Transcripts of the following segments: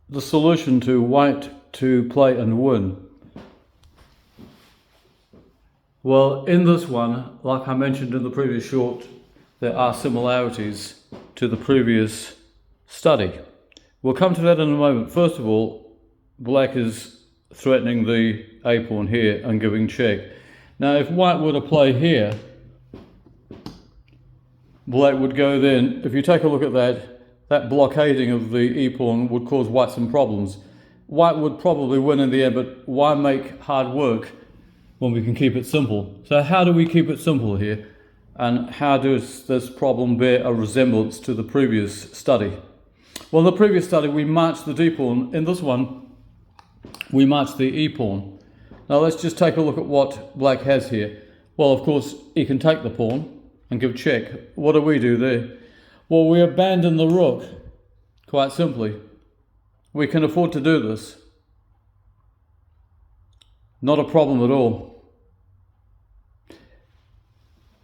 the solution to white to play and win? Well, in this one, like I mentioned in the previous short, there are similarities to the previous study. We'll come to that in a moment. First of all, black is threatening the a pawn here and giving check. Now, if white were to play here, black would go then. If you take a look at that blockading of the e pawn would cause white some problems. White would probably win in the end, but why make hard work when we can keep it simple? So how do we keep it simple here? And how does this problem bear a resemblance to the previous study? Well, in the previous study, we marched the d pawn. In this one, we marched the e pawn. Now let's just take a look at what black has here. Well, of course, he can take the pawn and give check. What do we do there? Well, we abandon the rook, quite simply. We can afford to do this. Not a problem at all.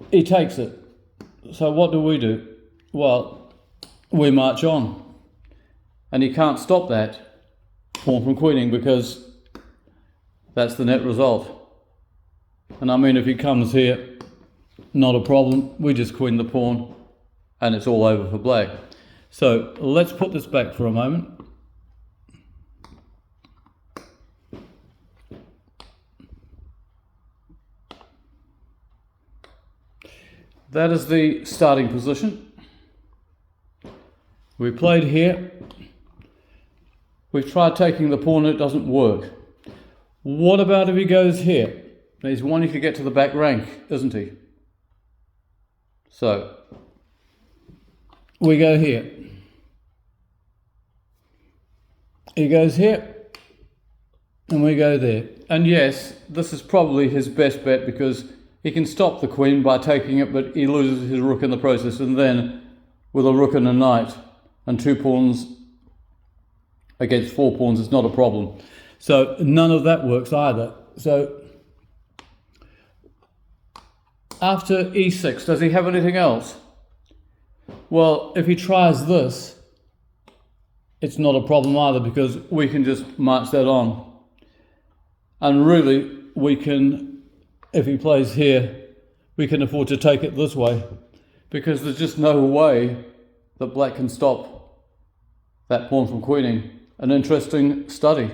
He takes it. So what do? Well, we march on. And he can't stop that pawn from queening because that's the net result. And I mean, if he comes here, not a problem. We just queen the pawn and it's all over for black. So let's put this back for a moment. That is the starting position. We played here. We've tried taking the pawn, it doesn't work. What about if he goes here? He's wanting to get to the back rank, isn't he? So, we go here. He goes here, and we go there. And yes, this is probably his best bet because he can stop the queen by taking it, but he loses his rook in the process. And then, with a rook and a knight, and 2 pawns against 4 pawns, it's not a problem. So none of that works either. So after e6, does he have anything else? Well, if he tries this, it's not a problem either because we can just march that on. And really, we can, if he plays here, we can afford to take it this way because there's just no way that black can stop that pawn from queening. An interesting study.